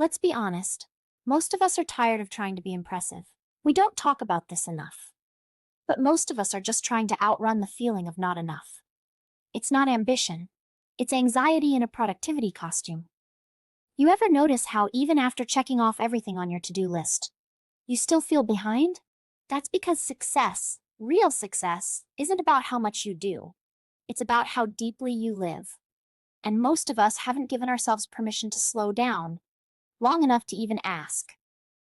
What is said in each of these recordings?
Let's be honest. Most of us are tired of trying to be impressive. We don't talk about this enough. But most of us are just trying to outrun the feeling of not enough. It's not ambition. It's anxiety in a productivity costume. You ever notice how even after checking off everything on your to-do list, you still feel behind? That's because success, real success, isn't about how much you do. It's about how deeply you live. And most of us haven't given ourselves permission to slow down long enough to even ask,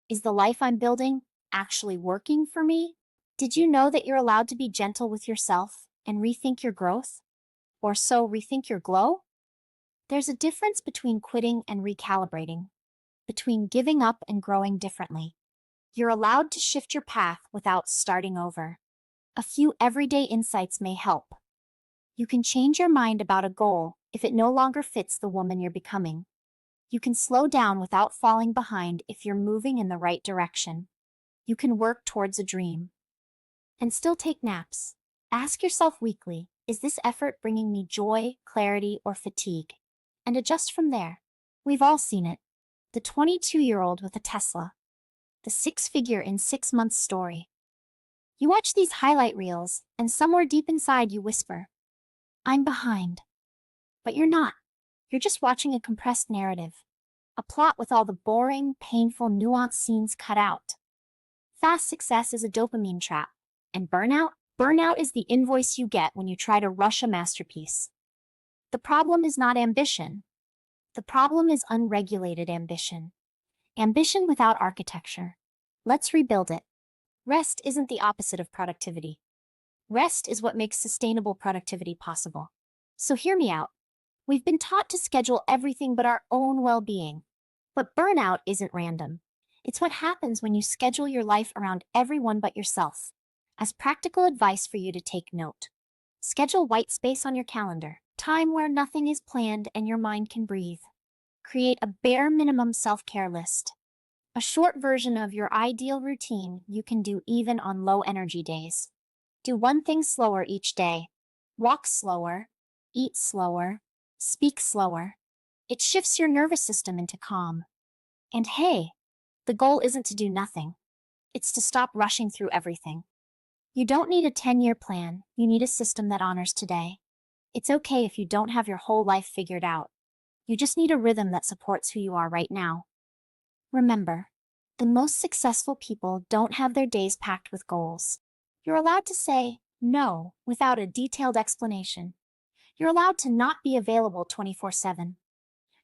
is the life I'm building actually working for me? Did you know that you're allowed to be gentle with yourself and rethink your growth? Or so rethink your glow? There's a difference between quitting and recalibrating, between giving up and growing differently. You're allowed to shift your path without starting over. A few everyday insights may help. You can change your mind about a goal if it no longer fits the woman you're becoming. You can slow down without falling behind if you're moving in the right direction. You can work towards a dream and still take naps. Ask yourself weekly, is this effort bringing me joy, clarity, or fatigue? And adjust from there. We've all seen it. The 22-year-old with a Tesla. The six-figure in 6 months story. You watch these highlight reels, and somewhere deep inside you whisper, I'm behind. But you're not. You're just watching a compressed narrative. A plot with all the boring, painful, nuanced scenes cut out. Fast success is a dopamine trap. And burnout? Burnout is the invoice you get when you try to rush a masterpiece. The problem is not ambition. The problem is unregulated ambition. Ambition without architecture. Let's rebuild it. Rest isn't the opposite of productivity. Rest is what makes sustainable productivity possible. So hear me out. We've been taught to schedule everything but our own well-being. But burnout isn't random. It's what happens when you schedule your life around everyone but yourself. As practical advice for you to take note, schedule white space on your calendar, time where nothing is planned and your mind can breathe. Create a bare minimum self-care list, a short version of your ideal routine you can do even on low-energy days. Do one thing slower each day. Walk slower, eat slower, speak slower. It shifts your nervous system into calm. And hey, the goal isn't to do nothing. It's to stop rushing through everything. You don't need a 10-year plan, you need a system that honors today. It's okay if you don't have your whole life figured out. You just need a rhythm that supports who you are right now. Remember, the most successful people don't have their days packed with goals. You're allowed to say no without a detailed explanation. You're allowed to not be available 24/7.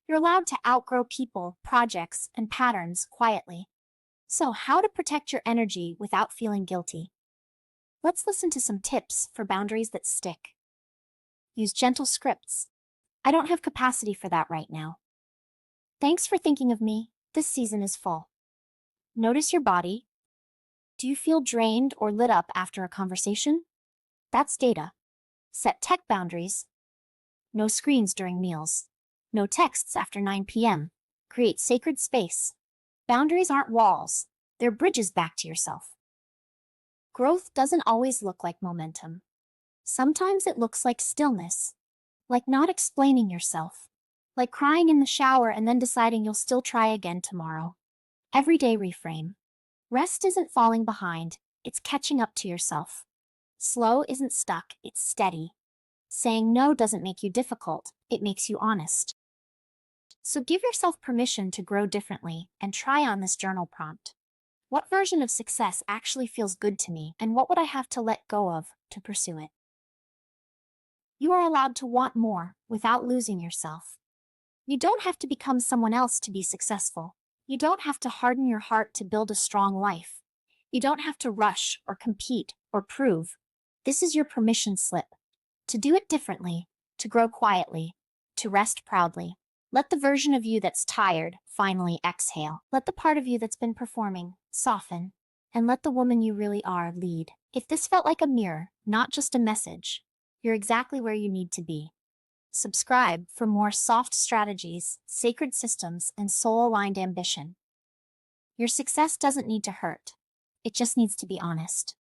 You're allowed to outgrow people, projects, and patterns quietly. So, how to protect your energy without feeling guilty? Let's listen to some tips for boundaries that stick. Use gentle scripts. I don't have capacity for that right now. Thanks for thinking of me. This season is full. Notice your body. Do you feel drained or lit up after a conversation? That's data. Set tech boundaries. No screens during meals. No texts after 9 p.m. Create sacred space. Boundaries aren't walls. They're bridges back to yourself. Growth doesn't always look like momentum. Sometimes it looks like stillness, like not explaining yourself, like crying in the shower and then deciding you'll still try again tomorrow. Everyday reframe. Rest isn't falling behind, it's catching up to yourself. Slow isn't stuck, it's steady. Saying no doesn't make you difficult, it makes you honest. So give yourself permission to grow differently and try on this journal prompt. What version of success actually feels good to me, and what would I have to let go of to pursue it? You are allowed to want more without losing yourself. You don't have to become someone else to be successful. You don't have to harden your heart to build a strong life. You don't have to rush or compete or prove. This is your permission slip. To do it differently, to grow quietly, to rest proudly. Let the version of you that's tired finally exhale. Let the part of you that's been performing soften. And let the woman you really are lead. If this felt like a mirror, not just a message, you're exactly where you need to be. Subscribe for more soft strategies, sacred systems, and soul-aligned ambition. Your success doesn't need to hurt. It just needs to be honest.